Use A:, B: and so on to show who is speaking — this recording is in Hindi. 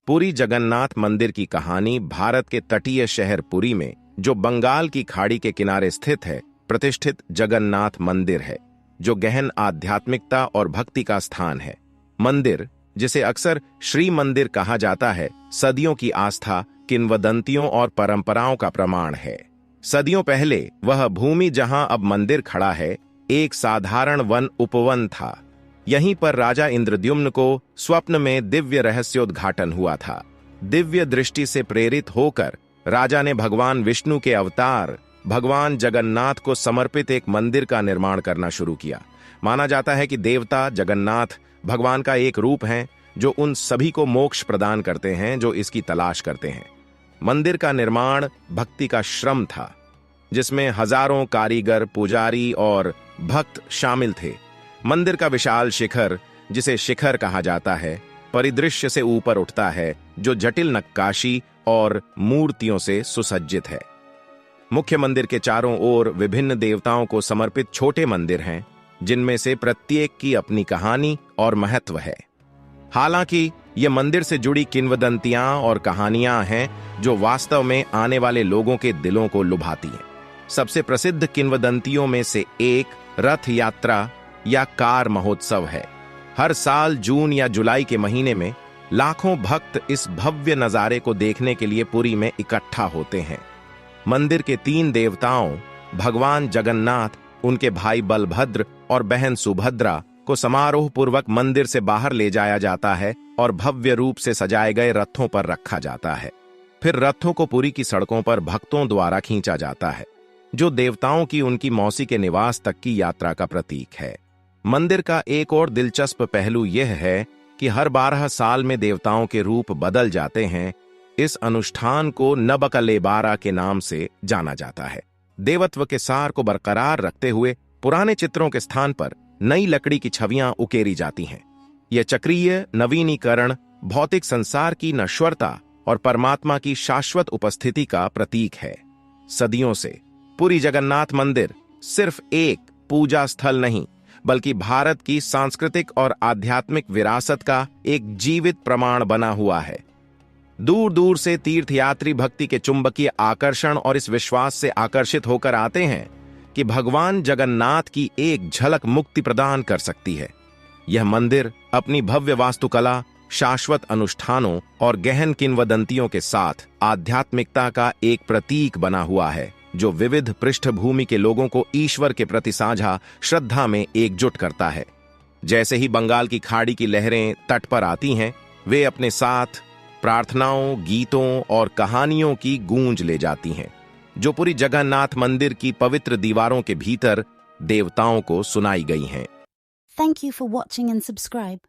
A: पुरी जगन्नाथ मंदिर की कहानी भारत के तटीय शहर पुरी में, जो बंगाल की खाड़ी के किनारे स्थित है, प्रतिष्ठित जगन्नाथ मंदिर है, जो गहन आध्यात्मिकता और भक्ति का स्थान है। मंदिर, जिसे अक्सर श्री मंदिर कहा जाता है, सदियों की आस्था, किंवदंतियों और परंपराओं का प्रमाण है। सदियों पहले वह भूमि जहां अब मंदिर खड़ा है, एक साधारण वन उपवन था। यहीं पर राजा इंद्रद्युम्न को स्वप्न में दिव्य रहस्योद्घाटन हुआ था। दिव्य दृष्टि से प्रेरित होकर राजा ने भगवान विष्णु के अवतार भगवान जगन्नाथ को समर्पित एक मंदिर का निर्माण करना शुरू किया। माना जाता है कि देवता जगन्नाथ भगवान का एक रूप हैं, जो उन सभी को मोक्ष प्रदान करते हैं जो इसकी तलाश करते हैं। मंदिर का निर्माण भक्ति का श्रम था, जिसमें हजारों कारीगर, पुजारी और भक्त शामिल थे। मंदिर का विशाल शिखर, जिसे शिखर कहा जाता है, परिदृश्य से ऊपर उठता है, जो जटिल नक्काशी और मूर्तियों से सुसज्जित है। मुख्य मंदिर के चारों ओर विभिन्न देवताओं को समर्पित छोटे मंदिर हैं, जिनमें से प्रत्येक की अपनी कहानी और महत्व है। हालांकि ये मंदिर से जुड़ी किंवदंतियां और कहानियां हैं जो वास्तव में आने वाले लोगों के दिलों को लुभाती हैं। सबसे प्रसिद्ध किंवदंतियों में से एक रथ यात्रा या कार महोत्सव है। हर साल जून या जुलाई के महीने में लाखों भक्त इस भव्य नजारे को देखने के लिए पुरी में इकट्ठा होते हैं। मंदिर के 3 देवताओं भगवान जगन्नाथ, उनके भाई बलभद्र और बहन सुभद्रा को समारोह पूर्वक मंदिर से बाहर ले जाया जाता है और भव्य रूप से सजाए गए रथों पर रखा जाता है। फिर रथों को पुरी की सड़कों पर भक्तों द्वारा खींचा जाता है, जो देवताओं की उनकी मौसी के निवास तक की यात्रा का प्रतीक है। मंदिर का एक और दिलचस्प पहलू यह है कि हर 12 साल में देवताओं के रूप बदल जाते हैं। इस अनुष्ठान को नबकलेबारा के नाम से जाना जाता है। देवत्व के सार को बरकरार रखते हुए पुराने चित्रों के स्थान पर नई लकड़ी की छवियां उकेरी जाती हैं। यह चक्रीय नवीनीकरण भौतिक संसार की नश्वरता और परमात्मा की शाश्वत उपस्थिति का प्रतीक है। सदियों से पुरी जगन्नाथ मंदिर सिर्फ एक पूजा स्थल नहीं, बल्कि भारत की सांस्कृतिक और आध्यात्मिक विरासत का एक जीवित प्रमाण बना हुआ है। दूर दूर से तीर्थयात्री भक्ति के चुंबकीय आकर्षण और इस विश्वास से आकर्षित होकर आते हैं कि भगवान जगन्नाथ की एक झलक मुक्ति प्रदान कर सकती है। यह मंदिर अपनी भव्य वास्तुकला, शाश्वत अनुष्ठानों और गहन किंवदंतियों के साथ आध्यात्मिकता का एक प्रतीक बना हुआ है, जो विविध पृष्ठभूमि के लोगों को ईश्वर के प्रति साझा श्रद्धा में एकजुट करता है। जैसे ही बंगाल की खाड़ी की लहरें तट पर आती हैं, वे अपने साथ प्रार्थनाओं, गीतों और कहानियों की गूंज ले जाती हैं, जो पुरी जगन्नाथ मंदिर की पवित्र दीवारों के भीतर देवताओं को सुनाई गई हैं।
B: Thank you for watching and subscribe.